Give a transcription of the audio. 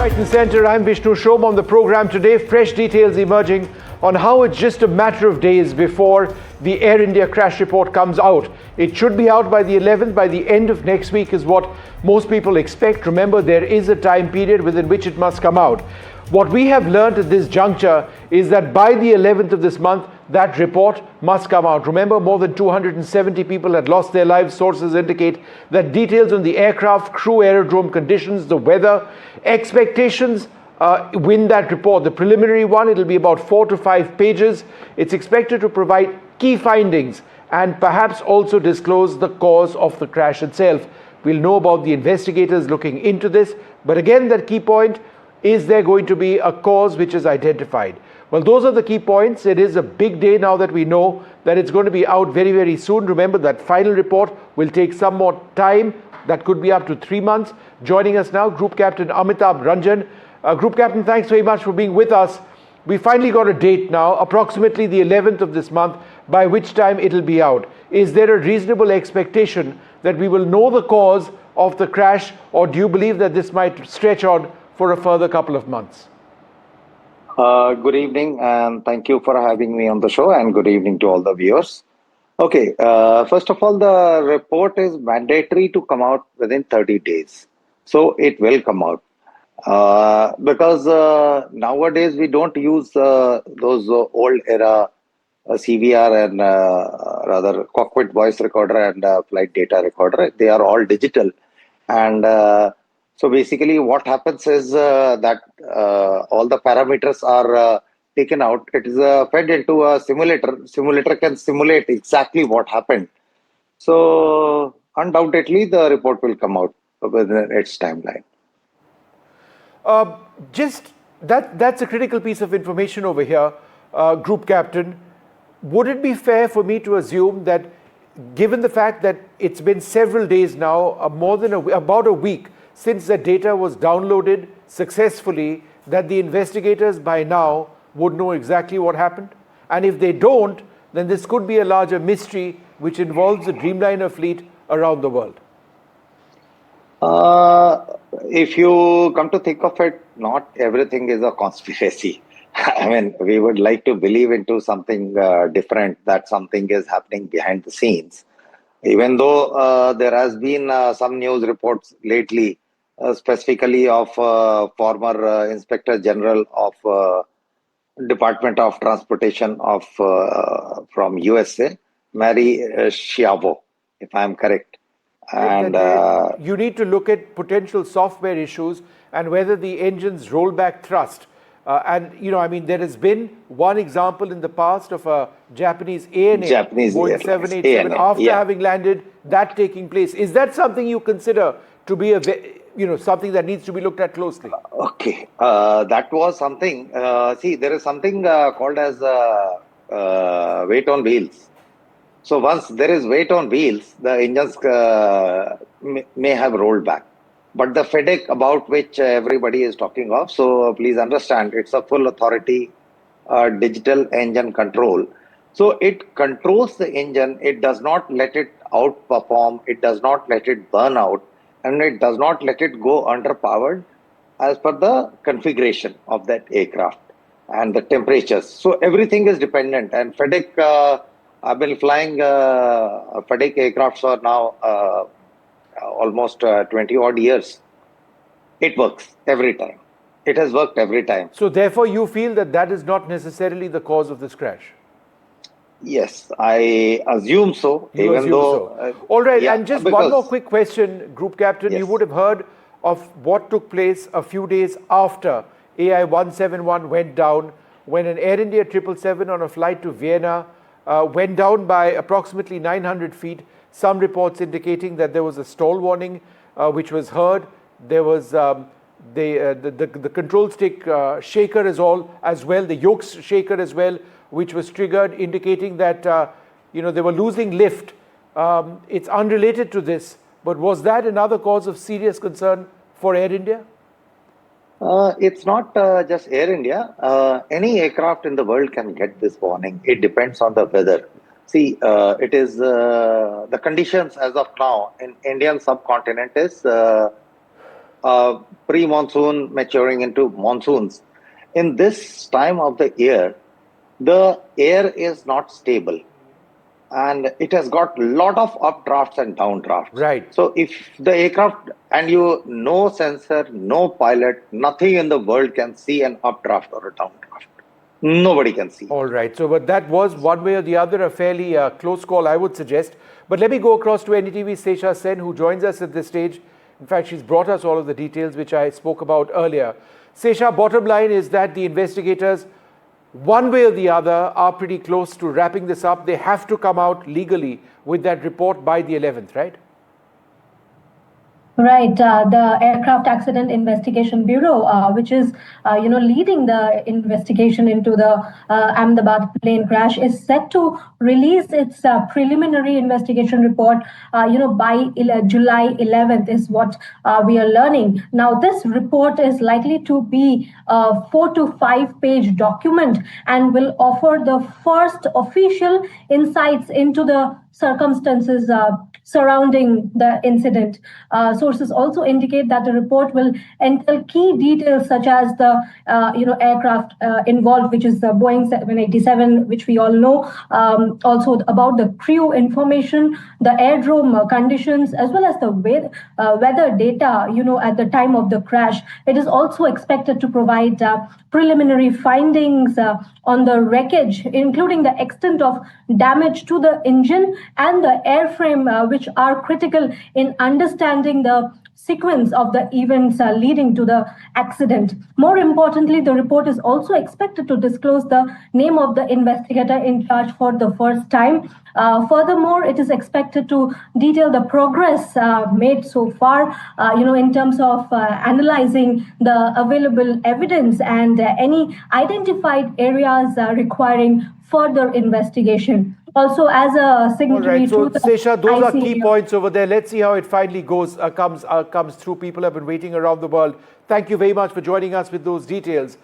Right in center, I'm Vishnu Shom. On the program today, fresh details emerging on how it's just a matter of days before the Air India crash report comes out. It should be out by the 11th, by the end of next week is what most people expect. Remember, there is a time period within which it must come out. What we have learned at this juncture is that by the 11th of this month, that report must come out. Remember, more than 270 people had lost their lives. Sources indicate that details on the aircraft, crew, aerodrome conditions, the weather, expectations win that report. The preliminary one, it'll be about 4 to 5 pages. It's expected to provide key findings and perhaps also disclose the cause of the crash itself. We'll know about the investigators looking into this. But again, that key point, is there going to be a cause which is identified? Well, those are the key points. It is a big day now that we know that it's going to be out very, very soon. Remember, that final report will take some more time. That could be up to 3 months. Joining us now, Group Captain Amitab Ranjan. Group Captain, thanks very much for being with us. We finally got a date now, approximately the 11th of this month, by which time it'll be out. Is there a reasonable expectation that we will know the cause of the crash, or do you believe that this might stretch on for a further couple of months? Good evening, and thank you for having me on the show, and good evening to all the viewers. Okay, first of all, the report is mandatory to come out within 30 days. So it will come out. Because nowadays we don't use those old era CVR and rather cockpit voice recorder and flight data recorder. They are all digital. And so basically what happens is that all the parameters are taken out. It is fed into a simulator. Simulator can simulate exactly what happened. So undoubtedly the report will come out within its timeline. That's a critical piece of information over here, Group Captain. Would it be fair for me to assume that, given the fact that it's been several days now, more than about a week since the data was downloaded successfully, that the investigators by now would know exactly what happened? And if they don't, then this could be a larger mystery which involves the Dreamliner fleet around the world. If you come to think of it, not everything is a conspiracy. I mean, we would like to believe into something different, that something is happening behind the scenes. Even though there has been some news reports lately, specifically of former Inspector General of Department of Transportation of from USA, Mary Schiavo, if I am correct. And you need to look at potential software issues and whether the engine's rollback thrust. And, you know, I mean, there has been one example in the past of a Japanese ANA, Boeing 787, after having landed, that taking place. Is that something you consider to be something that needs to be looked at closely? Okay, that was something. See, there is something called as weight on wheels. So once there is weight on wheels, the engines may have rolled back. But the FedEx about which everybody is talking of, so please understand, it's a full authority digital engine control. So it controls the engine, it does not let it outperform, it does not let it burn out, and it does not let it go underpowered as per the configuration of that aircraft and the temperatures. So everything is dependent, and FedEx, I've been flying FedEx aircraft for now almost 20 odd years. It works every time. It has worked every time. So therefore you feel that that is not necessarily the cause of this crash? Yes, I assume so. All right, yeah, and just one more quick question, Group Captain. Yes. You would have heard of what took place a few days after AI 171 went down, when an Air India 777 on a flight to Vienna went down by approximately 900 feet. Some reports indicating that there was a stall warning which was heard. There was the control stick shaker as well, the yoke shaker as well, which was triggered, indicating that they were losing lift. It's unrelated to this, but was that another cause of serious concern for Air India? It's not just Air India. Any aircraft in the world can get this warning. It depends on the weather. See, it is the conditions as of now in Indian subcontinent is pre-monsoon maturing into monsoons. In this time of the year, the air is not stable and it has got a lot of updrafts and downdrafts. Right. So if the aircraft and no sensor, no pilot, nothing in the world can see an updraft or a downdraft. Nobody can see. All right. So, but that was one way or the other a fairly close call, I would suggest. But let me go across to NDTV's Sesha Sen, who joins us at this stage. In fact, she's brought us all of the details which I spoke about earlier. Sesha, bottom line is that the investigators, one way or the other, are pretty close to wrapping this up. They have to come out legally with that report by the 11th, right? Right, the Aircraft Accident Investigation Bureau, which is, leading the investigation into the Ahmedabad plane crash, is set to release its preliminary investigation report, by July 11th, is what we are learning. Now, this report is likely to be a 4 to 5 page document and will offer the first official insights into the circumstances surrounding the incident. Sources also indicate that the report will entail key details such as the aircraft involved, which is the Boeing 787, which we all know. Also about the crew information, the airdrome conditions, as well as the weather data. At the time of the crash, it is also expected to provide preliminary findings on the wreckage, including the extent of damage to the engine and the airframe, which are critical in understanding the sequence of the events leading to the accident. More importantly, the report is also expected to disclose the name of the investigator in charge for the first time. Furthermore, it is expected to detail the progress made so far, in terms of analyzing the available evidence and any identified areas requiring further investigation. Also, as a signatory So, to the Sesha, those are key ICAO points over there. Let's see how it finally goes, comes through. People have been waiting around the world. Thank you very much for joining us with those details.